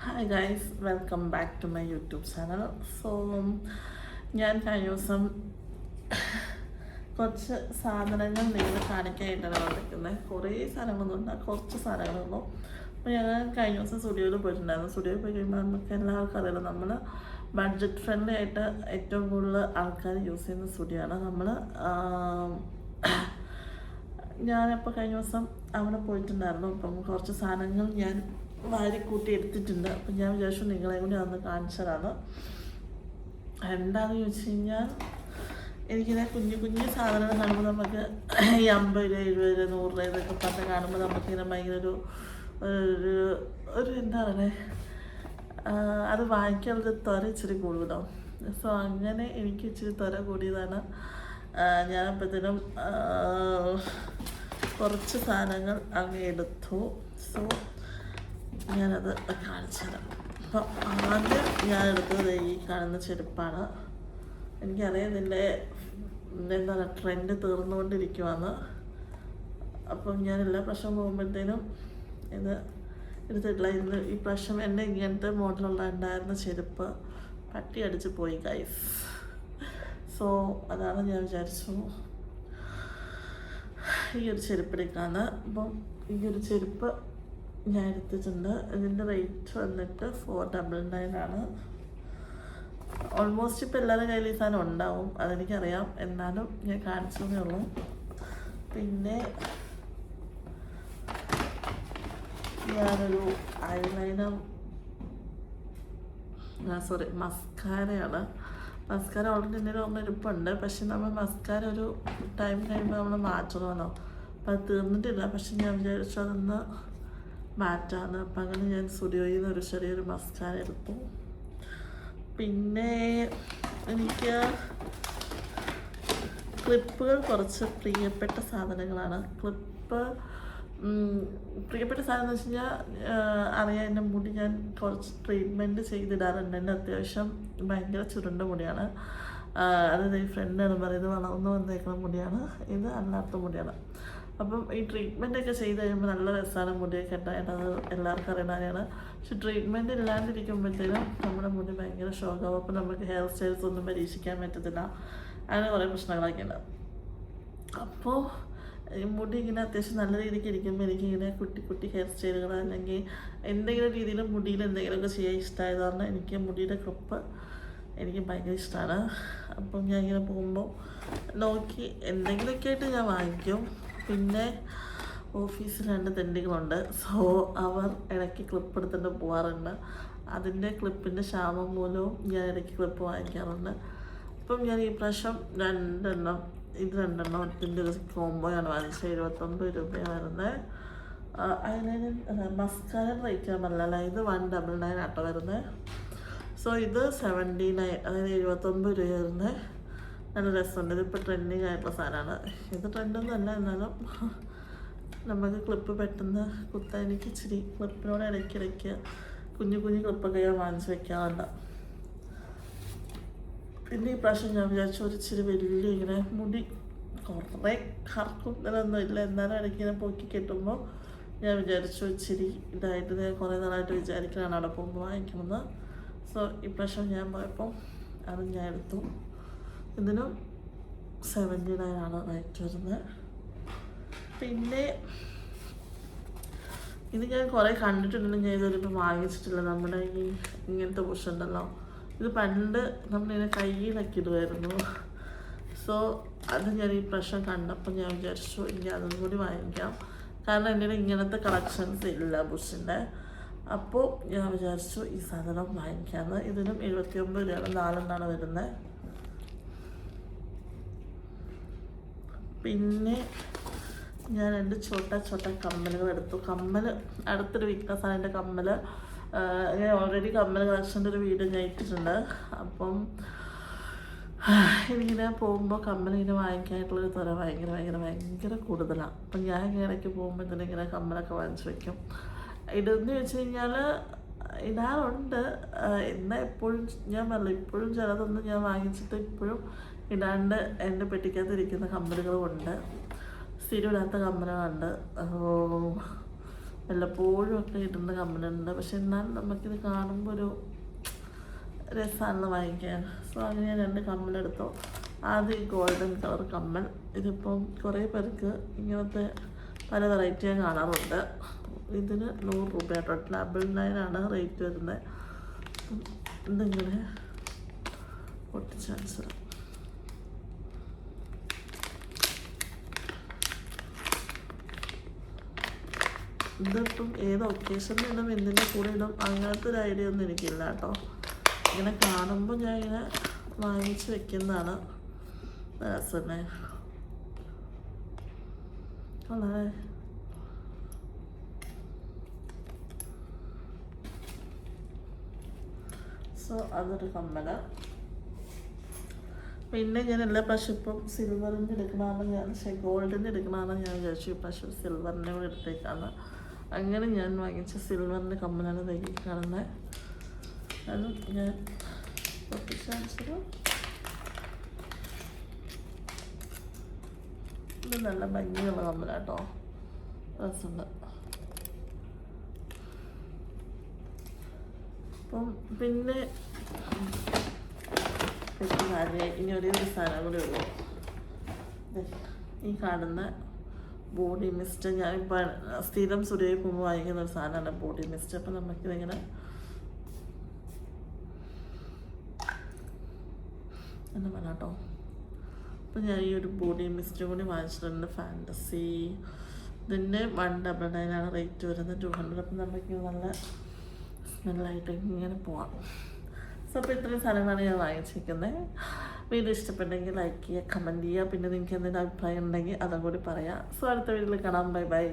Hi guys, welcome back to my YouTube channel. So ഞാൻ കഴിഞ്ഞ ദിവസം കുറച്ച് സാധനങ്ങൾ നിങ്ങൾ കാണിക്കാനായിട്ടാണ് വന്നിരിക്കുന്നത്. കുറേ സാധനങ്ങളൊന്നും ഉണ്ട്, കുറച്ച് സാധനങ്ങളുള്ളൂ. അപ്പോൾ ഞങ്ങൾ കഴിഞ്ഞ ദിവസം സ്റ്റുഡിയോയിൽ പോയിട്ടുണ്ടായിരുന്നു. സ്റ്റുഡിയോയിൽ പോയി കഴിയുമ്പോൾ നമുക്ക് എല്ലാവർക്കും അറിയാലോ, നമ്മൾ ബഡ്ജറ്റ് ഫ്രണ്ട്ലി ആയിട്ട് ഏറ്റവും കൂടുതൽ ആൾക്കാർ യൂസ് ചെയ്യുന്ന സ്റ്റുഡിയോ ആണ്. ഞാനപ്പോൾ കഴിഞ്ഞ ദിവസം അവിടെ പോയിട്ടുണ്ടായിരുന്നു. അപ്പം കുറച്ച് സാധനങ്ങൾ ഞാൻ വാരിക്കൂട്ടി എടുത്തിട്ടുണ്ട്. അപ്പം ഞാൻ വിചാരിച്ചു നിങ്ങളെ കൂടി അന്ന് കാണിച്ചതാണ്. എന്താണെന്ന് ചോദിച്ചു കഴിഞ്ഞാൽ, എനിക്കിങ്ങനെ കുഞ്ഞു കുഞ്ഞു സാധനങ്ങൾ കാണുമ്പോൾ നമുക്ക് ഈ 50 രൂപ 70 രൂപ 100 രൂപ ഇതൊക്കെ പറഞ്ഞ് കാണുമ്പോൾ നമുക്കിങ്ങനെ ഭയങ്കര ഒരു എന്താ പറയുക, അത് വാങ്ങിക്കാനുള്ളൊരു ത്വര ഇച്ചിരി കൂടുതലാവും. സോ അങ്ങനെ എനിക്ക് ഇച്ചിരി ത്വര കൂടിയതാണ്. ഞാനപ്പോഴത്തേനും കുറച്ച് സാധനങ്ങൾ അങ്ങ് എടുത്തു. സോ ഞാനത് കാണിച്ചു തരാം. അപ്പോൾ ആദ്യം ഞാൻ എടുത്തത് ഈ കാണുന്ന ചെരുപ്പാണ്. എനിക്കറിയാം ഇതിൻ്റെ എന്താണ് ട്രെൻഡ് തീർന്നുകൊണ്ടിരിക്കുവാണ്. അപ്പം ഞാൻ എല്ലാ പ്രാവശ്യം പോകുമ്പോഴത്തേനും ഇത് എടുത്തിട്ടില്ല. ഇന്ന് ഈ പ്രാവശ്യം എൻ്റെ ഇങ്ങനത്തെ മോഡലുള്ള ഉണ്ടായിരുന്ന ചെരുപ്പ് പട്ടി അടിച്ച് പോയി ഗൈസ്. സോ അതാണ് ഞാൻ വിചാരിച്ചു ഈ ഒരു ചെരുപ്പ് എടുക്കാന്ന്. അപ്പം ഈ ഒരു ചെരുപ്പ് ഞാൻ എടുത്തിട്ടുണ്ട്. ഇതിൻ്റെ റേറ്റ് വന്നിട്ട് 499 ആണ്. ഓൾമോസ്റ്റ് ഇപ്പോൾ എല്ലാവരുടെ കയ്യിൽ ഈ സാധനം ഉണ്ടാവും, അതെനിക്കറിയാം. എന്നാലും ഞാൻ കാണിച്ചതേ ഉള്ളൂ. പിന്നെ ഞാനൊരു ഐലൈനർ മസ്കാരയാണ്. മസ്കാര ഓൾറെഡി എൻ്റെ ഒന്ന് ഇരിപ്പുണ്ട്. പക്ഷെ നമ്മൾ മസ്കാര ഒരു ടൈം കഴിയുമ്പോൾ നമ്മൾ മാറ്റണമല്ലോ. അപ്പം അത് തീർന്നിട്ടില്ല. പക്ഷെ ഞാൻ വിചാരിച്ചു അതൊന്ന് മാറ്റാണ്. അപ്പം അങ്ങനെ ഞാൻ സ്റ്റുഡിയോയിൽ നിന്ന് ഒരു ചെറിയൊരു മസ്കാര എടുത്തു. പിന്നെ എനിക്ക് ക്ലിപ്പുകൾ കുറച്ച് പ്രിയപ്പെട്ട സാധനങ്ങളാണ്. പ്രിയപ്പെട്ട സാധനം എന്ന് വെച്ച് കഴിഞ്ഞാൽ അറിയാം, എൻ്റെ മുടി ഞാൻ കുറച്ച് ട്രീറ്റ്മെൻറ്റ് ചെയ്തിടാറുണ്ട്. എൻ്റെ അത്യാവശ്യം ഭയങ്കര ചുരുണ്ട മുടിയാണ്. അതായത് ഈ ഫ്രണ്ടാണ് പറയുന്നത് വളർന്നു വന്നേക്കുന്ന മുടിയാണ്, ഇത് അല്ലാത്ത മുടിയാണ്. അപ്പം ഈ ട്രീറ്റ്മെൻറ്റൊക്കെ ചെയ്ത് കഴിയുമ്പോൾ നല്ല രസമാണ് മുടിയൊക്കെ കെട്ടാനായിട്ട്. അത് എല്ലാവർക്കും അറിയുന്ന കാര്യമാണ്. പക്ഷെ ട്രീറ്റ്മെൻറ്റ് ഇല്ലാണ്ടിരിക്കുമ്പോഴത്തേനും നമ്മുടെ മുടി ഭയങ്കര ഷോക്കാവും. അപ്പോൾ നമുക്ക് ഹെയർ സ്റ്റൈൽസ് ഒന്നും പരീക്ഷിക്കാൻ പറ്റത്തില്ല. അങ്ങനെ കുറേ പ്രശ്നങ്ങളൊക്കെ ഉണ്ട്. അപ്പോൾ ഈ മുടി ഇങ്ങനെ അത്യാവശ്യം നല്ല രീതിക്ക് ഇരിക്കുമ്പോൾ എനിക്കിങ്ങനെ കുട്ടി കുട്ടി ഹെയർ സ്റ്റൈലുകൾ അല്ലെങ്കിൽ എന്തെങ്കിലും രീതിയിൽ മുടിയിൽ എന്തെങ്കിലുമൊക്കെ ചെയ്യാൻ ഇഷ്ടമായത് കാരണം എനിക്ക് മുടിയുടെ ക്ലിപ്പ് എനിക്ക് ഭയങ്കര ഇഷ്ടമാണ്. അപ്പം ഞാൻ ഇങ്ങനെ പോകുമ്പോൾ നോക്കി എന്തെങ്കിലുമൊക്കെ ആയിട്ട് ഞാൻ വാങ്ങിക്കും. പിന്നെ ഓഫീസിൽ 2 തെണ്ടികളുണ്ട്. സോ അവർ ഇടയ്ക്ക് ക്ലിപ്പ് എടുത്തിട്ട് പോകാറുണ്ട്. അതിൻ്റെ ക്ലിപ്പിൻ്റെ ക്ഷാമം മൂലവും ഞാൻ ഇടയ്ക്ക് ക്ലിപ്പ് വാങ്ങിക്കാറുണ്ട്. അപ്പം ഞാൻ ഈ പ്രാവശ്യം 2 എണ്ണം, ഇത് 2 എണ്ണം ഇതിൻ്റെ ഒരു കോംബോയാണ് വാങ്ങിച്ചത്. 79 രൂപയാണ് വരുന്നത്. അതിന് മസ്കാര റേറ്റ് ഞാൻ പറഞ്ഞല്ല, ഇത് 199 ആട്ടോ വരുന്നത്. സോ ഇത് 79, അതായത് 79 രൂപ വരുന്നത്. നല്ല രസമുണ്ട്. ഇതിപ്പോൾ ട്രെൻഡിങ് ആയിട്ടുള്ള സാധനമാണ്. ഇത് ട്രെൻഡൊന്നും അല്ല, എന്നാലും നമുക്ക് ക്ലിപ്പ് പെട്ടെന്ന് കുത്താൻ എനിക്ക് ഇച്ചിരി ക്ലിപ്പിനോട് ഇടയ്ക്കിടയ്ക്ക് കുഞ്ഞു കുഞ്ഞു ക്ലിപ്പൊക്കെ ഞാൻ വാങ്ങിച്ച് വെക്കാറുണ്ട്. പിന്നെ ഈ പ്രാവശ്യം ഞാൻ വിചാരിച്ചു ഒരു ഇച്ചിരി വലിയ ഇങ്ങനെ മുടി കുറേ കറക്കുന്നതൊന്നും ഇല്ല, എന്നാലും ഇടയ്ക്ക് ഇങ്ങനെ പൊക്കി കെട്ടുമ്പോൾ ഞാൻ വിചാരിച്ചു ഇച്ചിരി ഇതായിട്ട് ഞാൻ കുറേ നാളായിട്ട് വിചാരിക്കലാണ് അവിടെ പോകുമ്പോൾ വാങ്ങിക്കണമെന്ന്. സോ ഈ പ്രാവശ്യം ഞാൻ പോയപ്പോൾ അത് ഞാൻ എടുത്തു. ഇതിനും 79 ആണ് റേറ്റ് വരുന്നത്. പിന്നെ ഇത് ഞാൻ കുറേ കണ്ടിട്ടുണ്ടെങ്കിൽ ഞാൻ ഇതൊരിപ്പോൾ വാങ്ങിച്ചിട്ടില്ല. നമ്മുടെ ഇങ്ങനത്തെ ബുഷ് ഉണ്ടല്ലോ, ഇത് പണ്ട് നമ്മളിങ്ങനെ കയ്യിലൊക്കെ ഇടുമായിരുന്നു. സോ അത് ഞാൻ ഈ പ്രാവശ്യം കണ്ടപ്പോൾ ഞാൻ വിചാരിച്ചു ഇനി അതും കൂടി വാങ്ങിക്കാം. കാരണം എൻ്റെ ഇങ്ങനത്തെ കളക്ഷൻസ് ഇല്ല ബുഷിൻ്റെ. അപ്പോൾ ഞാൻ വിചാരിച്ചു ഈ സാധനം വാങ്ങിക്കാമെന്ന്. ഇതിനും 79 രൂപയാണ്, 4 എണ്ണമാണ് വരുന്നത്. പിന്നെ ഞാൻ എൻ്റെ ചോട്ട കമ്മലുകൾ എടുത്തു. കമ്മൽ അടുത്തൊരു വീക്ക്നെസ്സാണ് എൻ്റെ കമ്മൽ. ഞാൻ ഓൾറെഡി കമ്മൽ കളക്ഷൻ്റെ ഒരു വീഡിയോ ഞാൻ ഇട്ടിട്ടുണ്ട്. അപ്പം എനിക്കിങ്ങനെ പോകുമ്പോൾ കമ്മലിങ്ങനെ വാങ്ങിക്കാനായിട്ടുള്ളൊരു ത്വര ഭയങ്കര കൂടുതലാണ്. അപ്പം ഞാൻ ഇങ്ങനെ ഇടയ്ക്ക് പോകുമ്പോൾ തന്നെ ഇങ്ങനെ കമ്മലൊക്കെ വാങ്ങിച്ച് വയ്ക്കും. ഇതെന്ന് വെച്ച് കഴിഞ്ഞാൽ ഇടാറുണ്ട്. എന്നാൽ എപ്പോഴും ഞാൻ പറഞ്ഞില്ല, ഇപ്പോഴും ചിലതൊന്നും ഞാൻ വാങ്ങിച്ചിട്ട് ഇപ്പോഴും ഇടാണ്ട് എൻ്റെ പെട്ടിക്കകത്തിരിക്കുന്ന കമ്മലുകളുമുണ്ട്. സ്ഥിരം ഇടാത്ത കമ്മലുകളുണ്ട്. വല്ലപ്പോഴും ഒക്കെ ഇടുന്ന കമ്മലുണ്ട്. പക്ഷെ എന്നാലും നമുക്കിത് കാണുമ്പോൾ ഒരു രസമാണല്ലോ വാങ്ങിക്കാൻ. സോ അങ്ങനെ ഞാൻ 2 കമ്മലെടുത്തു. ആദ്യം ഈ ഗോൾഡൻ കളർ കമ്മൽ. ഇതിപ്പം കുറേ പേർക്ക് ഇങ്ങനത്തെ പല വെറൈറ്റി ഞാൻ കാണാറുണ്ട്. ഇതിന് 100 രൂപ കേട്ടോ, 999 റേറ്റ് വരുന്നത്. ഇതിങ്ങനെ പൊട്ടിച്ചാൻസ് ഇതിപ്പം ഏത് ഒക്കേഷനിൽ ഇടും, എന്തിൻ്റെ കൂടെ ഇടും, അങ്ങനത്തെ ഒരു ഐഡിയ ഒന്നും എനിക്കില്ല കേട്ടോ. ഇങ്ങനെ കാണുമ്പോൾ ഞാൻ ഇങ്ങനെ വാങ്ങിച്ച് വെക്കുന്നതാണ്. രസമേ വളരെ. സോ അതൊരു കമ്മല. പിന്നെ ഞാൻ എല്ലാ പ്രാവശ്യം ഇപ്പം സിൽവറിൻ്റെ എടുക്കണമെന്ന് ഗോൾഡിൻ്റെ എടുക്കണമെന്ന് ഞാൻ വിചാരിച്ചു. ഇപ്രാവശ്യം സിൽവറിൻ്റെ കൂടെ എടുത്തേക്കാണ്. അങ്ങനെ ഞാൻ വാങ്ങിച്ച സിൽവറിൻ്റെ കമ്മലാണ് തയ്ക്കി കാണുന്നത്. അതും ഞാൻ പൊട്ടിച്ചാൻസത്. ഇത് നല്ല ഭംഗിയുള്ള കമ്മലാട്ടോ, രസമുണ്ട്. അപ്പം പിന്നെ ഇനി ഒരേ ഒരു സാധനം കൂടെ ഉള്ളൂ. ഈ കാണുന്ന ബോഡി മിസ്റ്റ്. ഞാനിപ്പോൾ സ്ഥിരം സുരയിൽ പോകുമ്പോൾ വാങ്ങിക്കുന്ന ഒരു സാധനമാണ് ബോഡി മിസ്റ്റ്. അപ്പം നമുക്കിതിങ്ങനെ എന്താ പറയുക കേട്ടോ. അപ്പം ഞാൻ ഈ ഒരു ബോഡി മിസ്റ്റ് കൂടി വാങ്ങിച്ചിട്ടുണ്ട്, ഫാൻറ്റസി. ഇതിൻ്റെ 199 റേറ്റ് വരുന്നത്, 200. അപ്പം നമുക്ക് നല്ല സ്മെല്ലായിട്ട് ഇങ്ങനെ പോവാം. സോ അപ്പോൾ ഇത്രയും സാധനങ്ങളാണ് ഞാൻ വാങ്ങിച്ചിരിക്കുന്നത്. വീഡിയോ ഇഷ്ടപ്പെട്ടെങ്കിൽ ലൈക്ക് ചെയ്യുക, കമൻറ്റ് ചെയ്യുക. പിന്നെ നിങ്ങൾക്ക് എന്തെങ്കിലും അഭിപ്രായം ഉണ്ടെങ്കിൽ അതും കൂടി പറയാം. സോ അടുത്ത വീഡിയോയിൽ കാണാം. Bye bye.